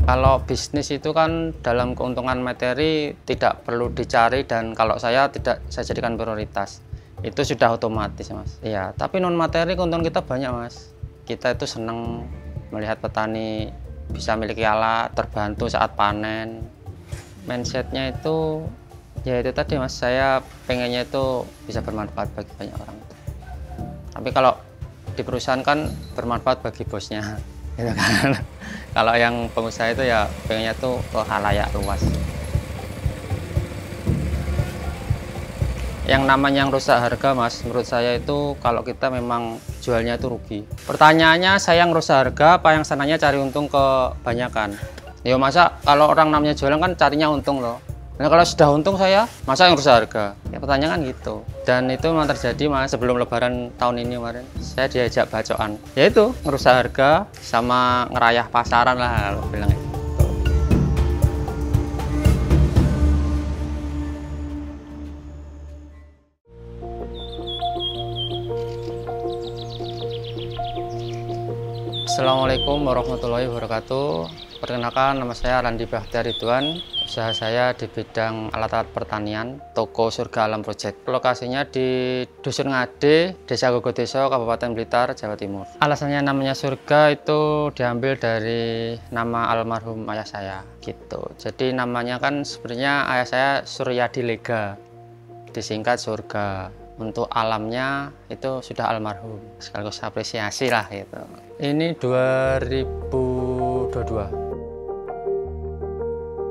Kalau bisnis itu kan dalam keuntungan materi tidak perlu dicari, dan kalau saya tidak saya jadikan prioritas. Itu sudah otomatis, Mas. Iya, tapi non materi keuntungan kita banyak, Mas. Kita itu senang melihat petani bisa memiliki alat, terbantu saat panen. Mindsetnya itu ya itu tadi, Mas, saya pengennya itu bisa bermanfaat bagi banyak orang. Tapi kalau di perusahaan kan bermanfaat bagi bosnya, gitu kan. Kalau yang pengusaha itu ya pengennya tuh ke halayak luas. Yang namanya yang rusak harga, Mas, menurut saya itu kalau kita memang jualnya itu rugi. Pertanyaannya, saya yang rusak harga apa yang sananya cari untung kebanyakan? Ya masa kalau orang namanya jualan kan carinya untung loh. Nah kalau sudah untung saya, masa yang rusak harga? Ya pertanyaan kan gitu. Dan itu memang terjadi, Mas, sebelum lebaran tahun ini kemarin. Saya diajak bacokan. Ya itu, ngerusak harga sama ngerayah pasaran lah kalau bilang itu. Assalamualaikum warahmatullahi wabarakatuh. Perkenalkan, nama saya Randi Bahtiar Ridwan. Usaha saya di bidang alat-alat pertanian, toko Surga Alam Project. Lokasinya di Dusun Ngade, Desa Gogodeso, Kabupaten Blitar, Jawa Timur. Alasannya namanya Surga itu diambil dari nama almarhum ayah saya, gitu. Jadi namanya kan sebenarnya ayah saya Suryadi Lega, disingkat Surga. Untuk alamnya itu sudah almarhum, sekaligus apresiasi lah gitu. Ini 2022.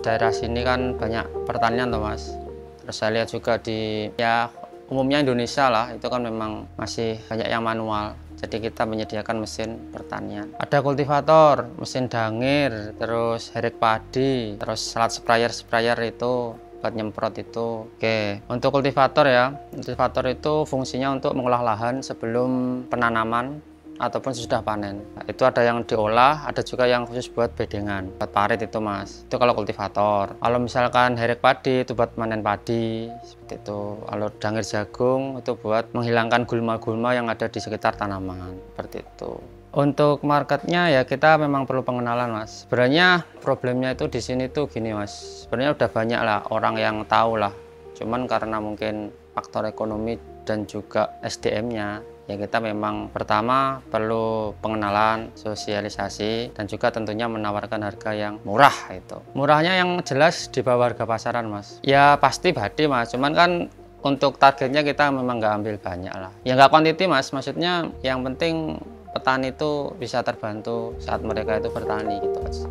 Daerah sini kan banyak pertanian toh, Mas. Terus saya lihat juga di ya umumnya Indonesia lah, itu kan memang masih banyak yang manual. Jadi kita menyediakan mesin pertanian. Ada kultivator, mesin dangir, terus herek padi, terus alat sprayer itu buat nyemprot itu. Oke, untuk kultivator ya, kultivator itu fungsinya untuk mengolah lahan sebelum penanaman ataupun sudah panen. Nah, itu ada yang diolah, ada juga yang khusus buat bedengan, buat parit itu, Mas. Itu kalau kultivator. Kalau misalkan herek padi itu buat panen padi, seperti itu. Kalau dangir jagung itu buat menghilangkan gulma-gulma yang ada di sekitar tanaman, seperti itu. Untuk marketnya ya kita memang perlu pengenalan, Mas. Sebenarnya problemnya itu di sini tuh gini, Mas. Sebenarnya udah banyak lah orang yang tahu lah. Cuman karena mungkin faktor ekonomi dan juga SDM-nya, ya kita memang pertama perlu pengenalan, sosialisasi, dan juga tentunya menawarkan harga yang murah itu. Murahnya yang jelas di bawah harga pasaran, Mas. Ya pasti badi, Mas. Cuman kan untuk targetnya kita memang nggak ambil banyak lah. Ya nggak kuantiti, Mas. Maksudnya yang penting petani itu bisa terbantu saat mereka itu bertani gitu aja.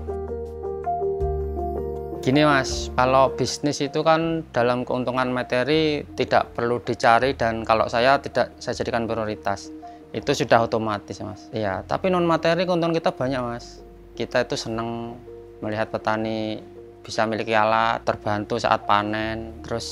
Gini, Mas, kalau bisnis itu kan dalam keuntungan materi tidak perlu dicari, dan kalau saya tidak saya jadikan prioritas. Itu sudah otomatis, Mas. Iya, tapi non materi keuntungan kita banyak, Mas. Kita itu senang melihat petani bisa memiliki alat, terbantu saat panen. Terus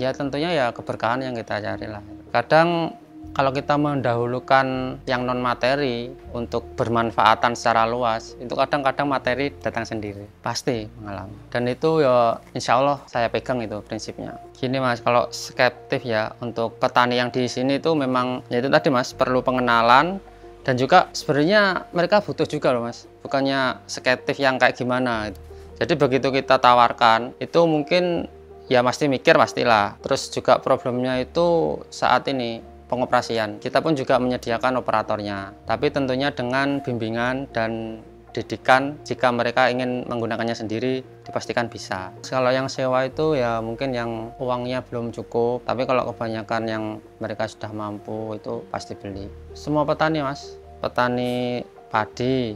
ya tentunya ya keberkahan yang kita cari lah. Kadang kalau kita mendahulukan yang non materi untuk bermanfaatan secara luas, itu kadang-kadang materi datang sendiri, pasti mengalami. Dan itu ya insya Allah saya pegang itu prinsipnya. Gini, Mas, kalau skeptif ya untuk petani yang di sini itu memang ya itu tadi, Mas, perlu pengenalan, dan juga sebenarnya mereka butuh juga loh, Mas. Bukannya skeptif yang kayak gimana. Jadi begitu kita tawarkan itu mungkin ya pasti mikir pastilah. Terus juga problemnya itu saat ini pengoperasian. Kita pun juga menyediakan operatornya, tapi tentunya dengan bimbingan dan didikan. Jika mereka ingin menggunakannya sendiri, dipastikan bisa. Kalau yang sewa itu ya mungkin yang uangnya belum cukup, tapi kalau kebanyakan yang mereka sudah mampu itu pasti beli. Semua petani, Mas, petani padi,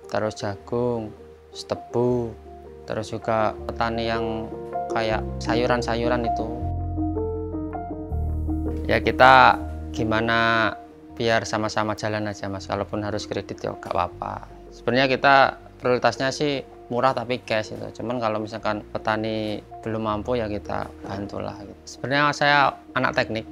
terus jagung, tebu, terus juga petani yang kayak sayuran-sayuran itu. Ya kita gimana biar sama-sama jalan aja, Mas. Kalaupun harus kredit ya gak apa-apa. Sebenarnya kita prioritasnya sih murah tapi cash itu. Cuman kalau misalkan petani belum mampu ya kita bantulah gitu. Sebenarnya saya anak teknik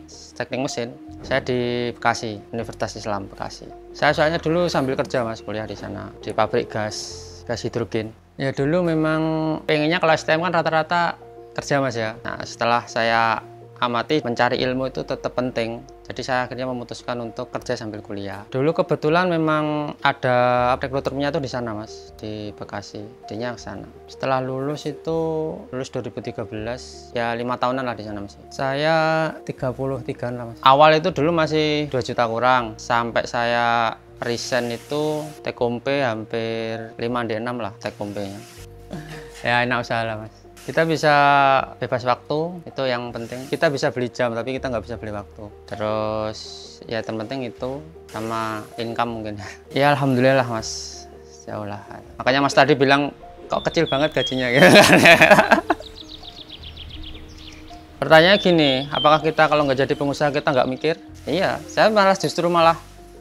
mesin. Saya di Bekasi, Universitas Islam Bekasi. Saya soalnya dulu sambil kerja, Mas, kuliah di sana di pabrik gas hidrogen. Ya dulu memang pengennya kalau STM kan rata-rata kerja, Mas ya. Nah setelah saya amati, mencari ilmu itu tetap penting. Jadi saya akhirnya memutuskan untuk kerja sambil kuliah. Dulu kebetulan memang ada rekruternya tuh di sana Mas, di Bekasi. Jadinya ke sana. Setelah lulus 2013, ya 5 tahunan lah di sana Mas. Saya 33 lah Mas. Awal itu dulu masih 2 juta kurang, sampai saya resign itu take home pay hampir 5-6 lah take home pay-nya. Ya enak usaha lah Mas. Kita bisa bebas waktu, itu yang penting. Kita bisa beli jam, tapi kita nggak bisa beli waktu. Terus ya terpenting itu sama income mungkin. Ya alhamdulillah Mas, jauh lah. Makanya Mas tadi bilang kok kecil banget gajinya gitu kan. Pertanyaannya gini, apakah kita kalau nggak jadi pengusaha kita nggak mikir? Iya, saya justru malah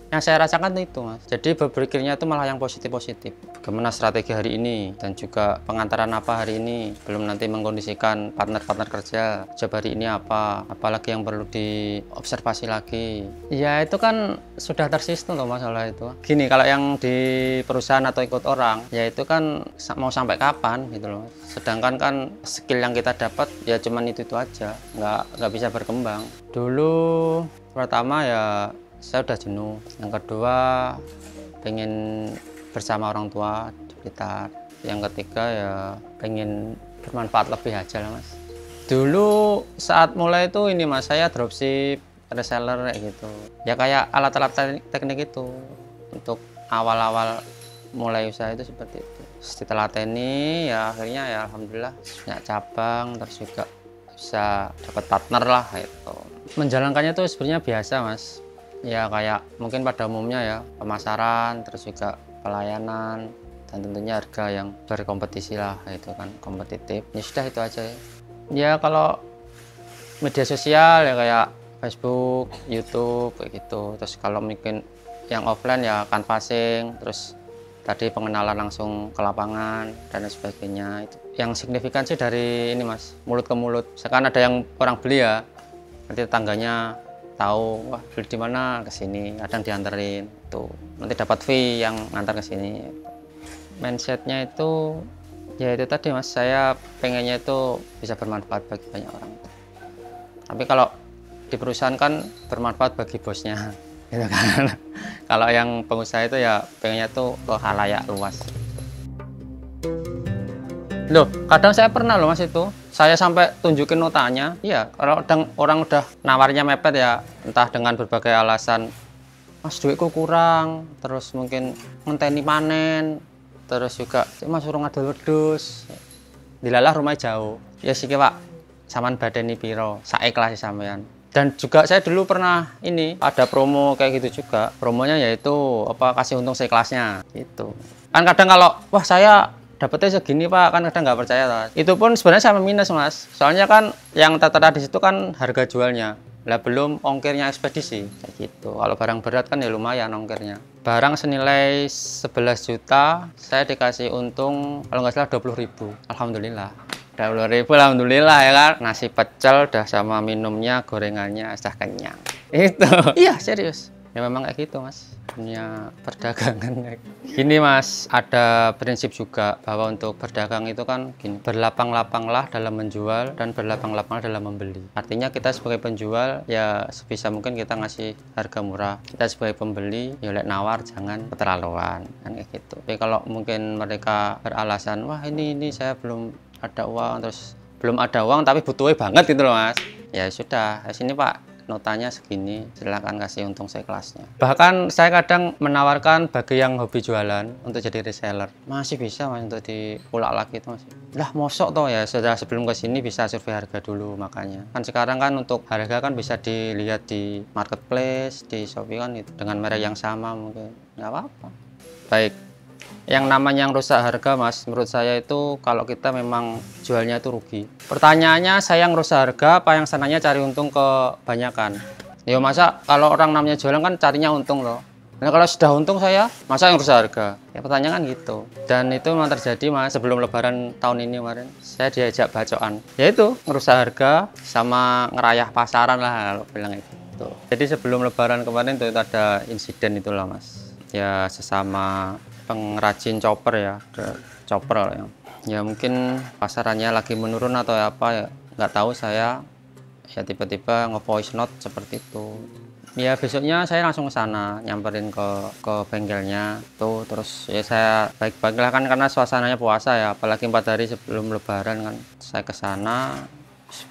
yang saya rasakan itu Mas. Jadi berpikirnya itu malah yang positif-positif. Bagaimana strategi hari ini dan juga pengantaran apa hari ini, belum nanti mengkondisikan partner-partner kerja job hari ini apa, apalagi yang perlu diobservasi lagi. Ya itu kan sudah tersistem loh masalah itu. Gini, kalau yang di perusahaan atau ikut orang, ya itu kan mau sampai kapan gitu loh. Sedangkan kan skill yang kita dapat ya cuman itu aja, nggak bisa berkembang. Dulu pertama ya saya udah jenuh. Yang kedua pengen bersama orang tua di Blitar. Yang ketiga ya pengen bermanfaat lebih aja lah Mas. Dulu saat mulai itu ini Mas, saya dropship, reseller kayak gitu. Ya kayak alat-alat teknik itu untuk awal-awal mulai usaha itu seperti itu. Setelah ini ya akhirnya ya alhamdulillah banyak cabang, terus juga bisa dapat partner lah gitu. Menjalankannya itu sebenarnya biasa Mas. Ya kayak mungkin pada umumnya ya pemasaran, terus juga pelayanan, dan tentunya harga yang berkompetisi lah, itu kan kompetitif. Ya sudah itu aja ya. Ya kalau media sosial ya kayak Facebook, YouTube kayak gitu. Terus kalau mungkin yang offline ya canvassing, terus tadi pengenalan langsung ke lapangan dan sebagainya. Itu yang signifikan sih dari ini Mas, mulut ke mulut. Sekarang ada yang orang beli ya, nanti tetangganya tahu, wah beli di mana, ke sini, kadang dianterin tuh, nanti dapat fee yang ngantar ke sini. Mindsetnya itu ya itu tadi Mas, saya pengennya itu bisa bermanfaat bagi banyak orang. Tapi kalau di perusahaan kan bermanfaat bagi bosnya gitu kan. Kalau yang pengusaha itu ya pengennya tuh ke khalayak luas. Loh, kadang saya pernah loh Mas itu, saya sampai tunjukin notanya. Iya, kalau orang udah nawarnya mepet ya, entah dengan berbagai alasan, Mas duitku kurang, terus mungkin ngenteni panen, terus juga Mas suruh ngadol wedhus, dilalah rumah jauh. Ya sih Pak, saman badani piro, sa'ikhlas sampean. Dan juga saya dulu pernah ini ada promo kayak gitu juga. Promonya yaitu apa, kasih untung seikhlasnya gitu. Kan kadang kalau wah saya dapetnya segini Pak, kan kadang nggak percaya Mas. Itu pun sebenarnya sama minus Mas. Soalnya kan yang tertera di situ kan harga jualnya. Lah belum ongkirnya ekspedisi kayak gitu. Kalau barang berat kan ya lumayan ongkirnya. Barang senilai 11 juta, saya dikasih untung kalau nggak salah 20.000. Alhamdulillah. 20.000 alhamdulillah ya kan. Nasi pecel udah sama minumnya, gorengannya sudah kenyang. Itu. Iya, serius. Ya memang kayak gitu Mas, dunia perdagangan. Gini Mas, ada prinsip juga bahwa untuk berdagang itu kan gini, berlapang-lapanglah dalam menjual dan berlapang-lapanglah dalam membeli. Artinya kita sebagai penjual ya sebisa mungkin kita ngasih harga murah. Kita sebagai pembeli ya lek nawar jangan keterlaluan kan kayak gitu. Tapi kalau mungkin mereka beralasan wah ini saya belum ada uang, terus belum ada uang tapi butuhnya banget gitu loh Mas. Ya sudah, sini Pak, notanya segini, silakan kasih untung seikhlasnya. Bahkan saya kadang menawarkan bagi yang hobi jualan untuk jadi reseller, masih bisa Mas untuk diulak lagi itu masih. Lah mosok toh ya, sudah sebelum ke sini bisa survei harga dulu. Makanya kan sekarang kan untuk harga kan bisa dilihat di marketplace, di Shopee kan itu dengan merek yang sama mungkin nggak apa-apa. Baik, yang namanya yang rusak harga Mas, menurut saya itu kalau kita memang jualnya itu rugi. Pertanyaannya saya yang rusak harga apa yang sananya cari untung kebanyakan? Ya masa kalau orang namanya jualan kan carinya untung loh. Nah kalau sudah untung saya, masa yang rusak harga? Ya pertanyaan kan gitu. Dan itu memang terjadi Mas, sebelum lebaran tahun ini kemarin saya diajak bacokan. Yaitu ngerusak harga sama ngerayah pasaran lah kalau bilang gitu. Jadi sebelum lebaran kemarin tuh itu ada insiden itulah Mas. Ya sesama pengrajin chopper ya, chopper ya mungkin pasarannya lagi menurun atau apa ya nggak tahu saya. ya tiba-tiba nge-voice note seperti itu. Ya besoknya saya langsung ke sana, nyamperin ke bengkelnya tuh, terus ya saya baik-baik lah kan karena suasananya puasa ya, apalagi 4 hari sebelum lebaran kan. Saya ke sana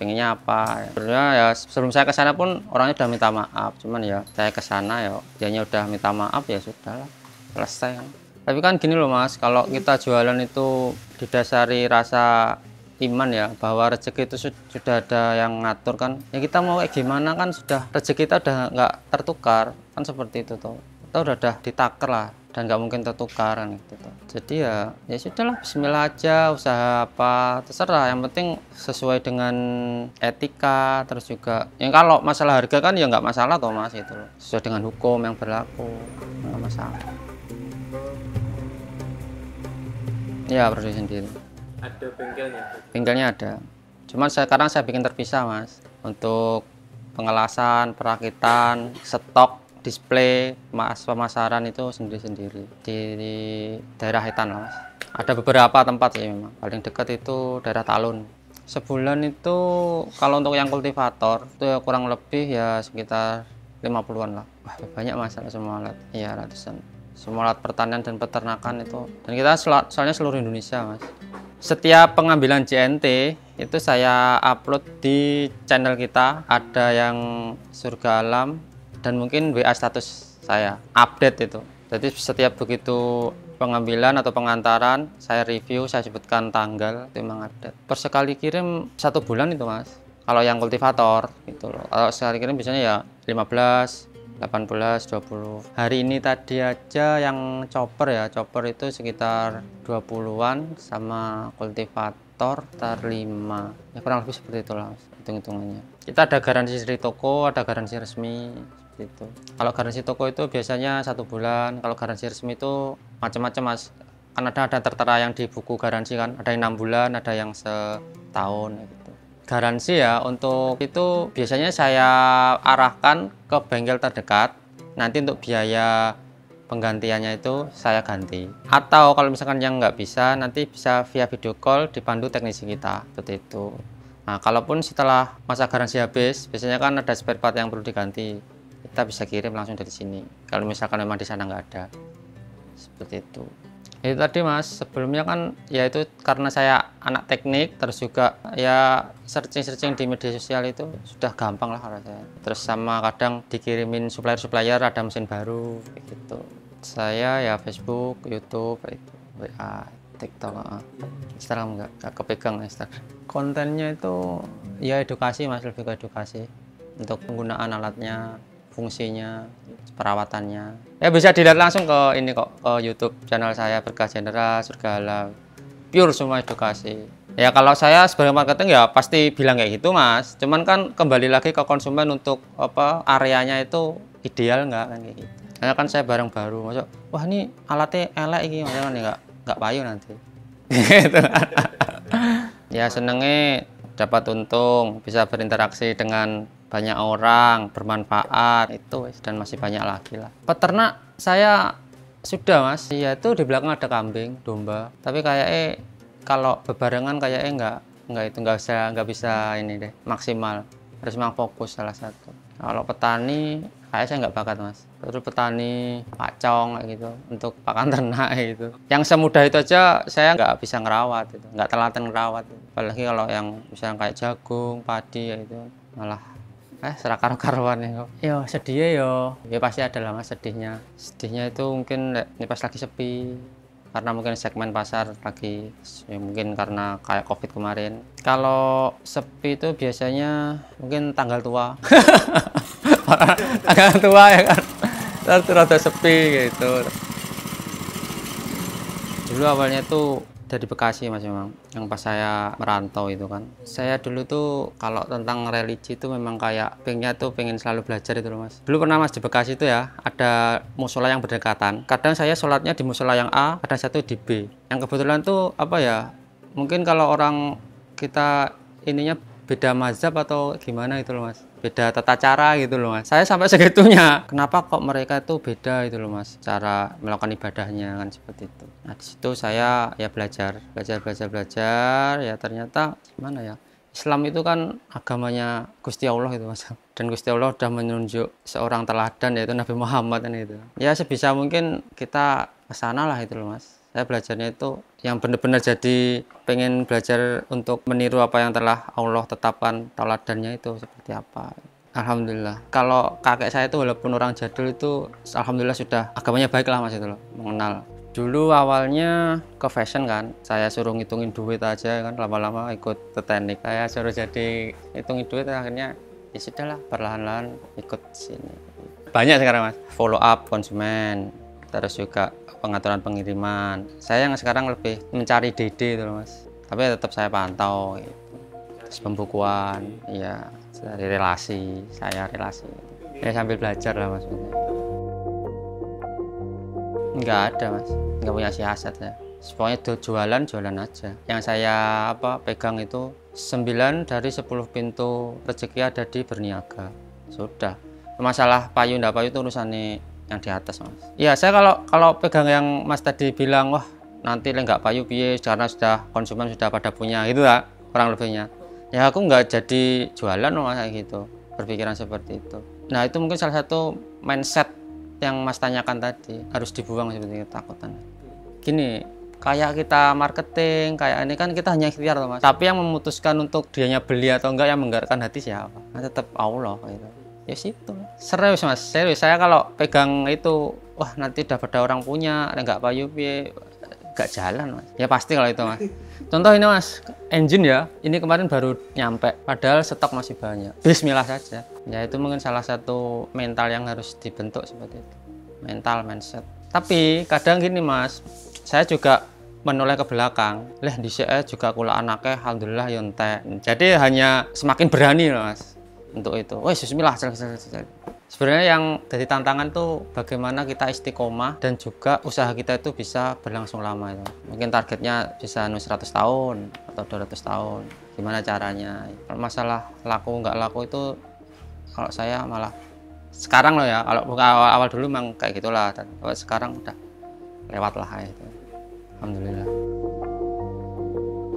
pengennya apa ya. Sebenarnya ya sebelum saya ke sana pun orangnya udah minta maaf, cuman ya saya ke sana ya dianya udah minta maaf ya sudahlah, selesai kan. Tapi kan gini loh Mas, kalau kita jualan itu didasari rasa iman ya, bahwa rezeki itu sudah ada yang ngatur kan ya, kita mau kayak gimana kan sudah rezeki kita udah nggak tertukar kan, seperti itu tuh, kita udah ditaker lah dan nggak mungkin tertukar kan gitu tuh. Jadi ya sudahlah, bismillah aja, usaha apa terserah, yang penting sesuai dengan etika. Terus juga yang kalau masalah harga kan ya nggak masalah toh Mas, itu loh, sesuai dengan hukum yang berlaku, nggak masalah. Ya produksi sendiri. Ada bengkelnya? Bengkelnya ada, cuman sekarang saya bikin terpisah Mas, untuk pengelasan, perakitan, stok, display, pemasaran itu sendiri-sendiri di daerah Hitan lah Mas. Ada beberapa tempat sih memang, paling dekat itu daerah Talun. Sebulan itu kalau untuk yang kultivator itu ya kurang lebih ya sekitar 50-an lah. Wah banyak Mas, semua alat, iya ratusan. Semua alat pertanian dan peternakan itu, dan kita soalnya seluruh Indonesia Mas. Setiap pengambilan JNT itu saya upload di channel kita, ada yang Surga Alam dan mungkin WA status saya update itu. Jadi setiap begitu pengambilan atau pengantaran saya review, saya sebutkan tanggal, itu memang update. Per sekali kirim 1 bulan itu Mas, kalau yang kultivator gitu loh. Kalau sekali kirim biasanya ya 15, 18, 20. Hari ini tadi aja yang chopper ya, chopper itu sekitar 20-an, sama kultivator sekitar 5. Ya kurang lebih seperti itulah hitung-hitungannya. Kita ada garansi dari toko, ada garansi resmi seperti itu. Kalau garansi toko itu biasanya 1 bulan, kalau garansi resmi itu macam-macam Mas. Kan ada tertera yang di buku garansi kan, ada yang 6 bulan, ada yang setahun gitu. Garansi ya untuk itu biasanya saya arahkan ke bengkel terdekat, nanti untuk biaya penggantiannya itu saya ganti. Atau kalau misalkan yang nggak bisa, nanti bisa via video call dipandu teknisi kita, seperti itu. Nah kalaupun setelah masa garansi habis, biasanya kan ada spare part yang perlu diganti, kita bisa kirim langsung dari sini kalau misalkan memang di sana nggak ada, seperti itu. Itu tadi Mas, sebelumnya kan ya itu karena saya anak teknik, terus juga ya searching di media sosial itu sudah gampang lah kalau saya. Terus sama kadang dikirimin supplier ada mesin baru gitu. Saya ya Facebook, YouTube itu, WA, TikTok, Instagram nggak kepegang Instagram. Kontennya itu ya edukasi Mas, lebih ke edukasi untuk penggunaan alatnya, fungsinya, perawatannya. Ya bisa dilihat langsung ke ini kok, ke YouTube channel saya Berkah General, Surga Alam. Pure semua edukasi. Ya kalau saya sebagai marketing ya pasti bilang kayak gitu Mas. Cuman kan kembali lagi ke konsumen untuk apa areanya itu ideal nggak kan kayak gitu. Karena kan saya barang baru, masuk, wah ini alatnya elek ini, kan ya nggak payu nanti. Gitu. Ya senengnya dapat untung, bisa berinteraksi dengan banyak orang, bermanfaat itu, dan masih banyak lagi lah. Peternak saya sudah Mas, ya itu di belakang ada kambing, domba, tapi kayaknya kalau bebarengan kayaknya nggak bisa ini deh maksimal, harus memang fokus salah satu. Kalau petani kayak saya nggak bakat Mas, terus petani pacong kayak gitu untuk pakan ternak gitu, yang semudah itu aja saya nggak bisa ngerawat itu, nggak telaten ngerawat itu. Apalagi kalau yang misalnya kayak jagung, padi ya itu malah serakar karuan ya. Yo sedih ya pasti ada lah Mas sedihnya itu mungkin ini pas lagi sepi, karena mungkin segmen pasar lagi ya, mungkin karena kayak COVID kemarin. Kalau sepi itu biasanya mungkin tanggal tua. Tanggal tua ya kan, terus rada sepi gitu. Dulu awalnya tuh dari Bekasi Mas, memang yang pas saya merantau itu kan, saya dulu tuh kalau tentang religi itu memang kayak pengen selalu belajar itu loh Mas. Dulu pernah Mas di Bekasi itu ya ada musola yang berdekatan, kadang saya sholatnya di musola yang A, kadang satu di B, yang kebetulan tuh apa ya, mungkin kalau orang kita ininya beda mazhab atau gimana itu loh Mas, beda tata cara gitu loh Mas. Saya sampai segitunya, kenapa kok mereka itu beda itu loh Mas, cara melakukan ibadahnya kan seperti itu. Nah di situ saya ya belajar ya, ternyata gimana ya, Islam itu kan agamanya Gusti Allah itu Mas. Dan Gusti Allah sudah menunjuk seorang teladan yaitu Nabi Muhammad kan itu. Ya sebisa mungkin kita ke sana lah itu loh Mas. Saya belajarnya itu yang benar-benar jadi pengen belajar untuk meniru apa yang telah Allah tetapkan teladannya itu seperti apa. Alhamdulillah. Kalau kakek saya itu walaupun orang jadul itu alhamdulillah sudah agamanya baik lah Mas itu loh, mengenal. Dulu awalnya ke fashion kan, saya suruh ngitungin duit aja kan, lama-lama ikut ke teknik. Saya suruh jadi ngitungin duit, akhirnya ya sudahlah, perlahan-lahan ikut sini. Banyak sekarang Mas, follow up konsumen, terus juga pengaturan pengiriman. Saya yang sekarang lebih mencari DD itu Mas, tapi tetap saya pantau gitu. Terus pembukuan, ya dari relasi, saya relasi. Ya sambil belajar lah Mas. Nggak ada Mas, nggak punya siasat ya. Pokoknya jualan aja. Yang saya pegang itu 9 dari 10 pintu rezeki ada di berniaga. Sudah. Masalah payu ndak payu itu urusannya yang di atas Mas. Iya saya kalau pegang yang Mas tadi bilang wah nanti nggak payu piye karena sudah konsumen sudah pada punya itu lah kurang lebihnya. Ya aku nggak jadi jualan Mas kayak gitu. Berpikiran seperti itu. Nah itu mungkin salah satu mindset yang Mas tanyakan tadi harus dibuang seperti ketakutan. Gini, kayak kita marketing, kayak ini kan kita hanya ikhtiar Mas. Tapi yang memutuskan untuk dianya beli atau enggak, yang menggerakkan hati siapa? Nah, tetap Allah gitu. Ya situ. Serius Mas, serius. Saya kalau pegang itu, wah nanti udah pada orang punya, enggak payu piye, enggak jalan Mas. Ya pasti kalau itu Mas. Contoh ini Mas, engine ya, ini kemarin baru nyampe, padahal stok masih banyak. Bismillah saja. Ya itu mungkin salah satu mental yang harus dibentuk seperti itu. Mental, mindset. Tapi kadang gini Mas, saya juga menoleh ke belakang. Di saya juga kula anaknya, alhamdulillah yontek. Jadi hanya semakin berani loh Mas untuk itu. Wah bismillah. Sebenarnya yang jadi tantangan tuh bagaimana kita istiqomah dan juga usaha kita itu bisa berlangsung lama itu. Mungkin targetnya bisa 100 tahun atau 200 tahun. Gimana caranya? Kalau masalah laku nggak laku itu kalau saya malah sekarang loh ya, kalau bukan awal dulu memang kayak gitulah. Dan kalau sekarang udah lewat lah itu. Alhamdulillah.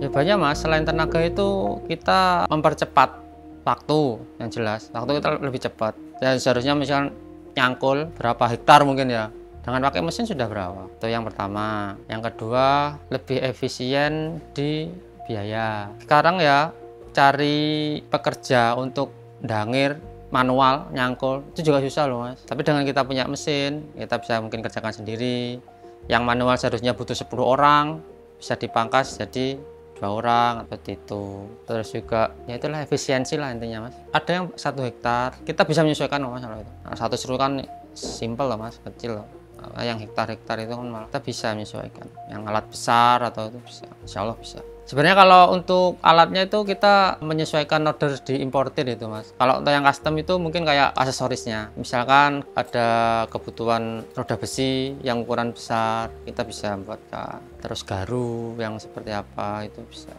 Ya banyak Mas, selain tenaga itu kita mempercepat waktu yang jelas. Waktu kita lebih cepat. Ya seharusnya misalnya nyangkul berapa hektar mungkin ya. Dengan pakai mesin sudah berapa? Itu yang pertama. Yang kedua, lebih efisien di biaya. Sekarang ya cari pekerja untuk dangir manual nyangkul itu juga susah loh Mas. Tapi dengan kita punya mesin, kita bisa mungkin kerjakan sendiri. Yang manual seharusnya butuh 10 orang, bisa dipangkas jadi 2 orang seperti itu. Terus juga ya itulah efisiensi lah intinya Mas. Ada yang 1 hektar, kita bisa menyesuaikan loh Mas kalau itu. Nah, 1 seru kan simple loh Mas, kecil loh. Yang hektar-hektar itu kan malah kita bisa menyesuaikan. Yang alat besar atau itu bisa, insya Allah bisa. Sebenarnya kalau untuk alatnya itu kita menyesuaikan order diimportir itu Mas. Kalau untuk yang custom itu mungkin kayak aksesorisnya. Misalkan ada kebutuhan roda besi yang ukuran besar, kita bisa buatkan. Terus garu yang seperti apa itu bisa.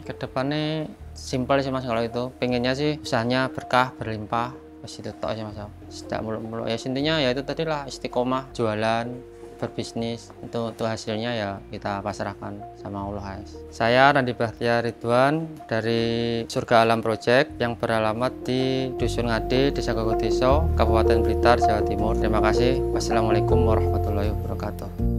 Kedepannya simpel sih Mas kalau itu. Pengennya sih usahanya berkah, berlimpah. Masih tetap aja Mas. Tidak muluk-muluk. Ya intinya ya itu tadi lah istiqomah, jualan, berbisnis. Untuk hasilnya ya kita pasrahkan sama Allah. Saya Randi Bahtiar Ridwan dari Surga Alam Project yang beralamat di Dusun Ngade, Desa Gogodeso, Kabupaten Blitar, Jawa Timur. Terima kasih. Wassalamualaikum warahmatullahi wabarakatuh.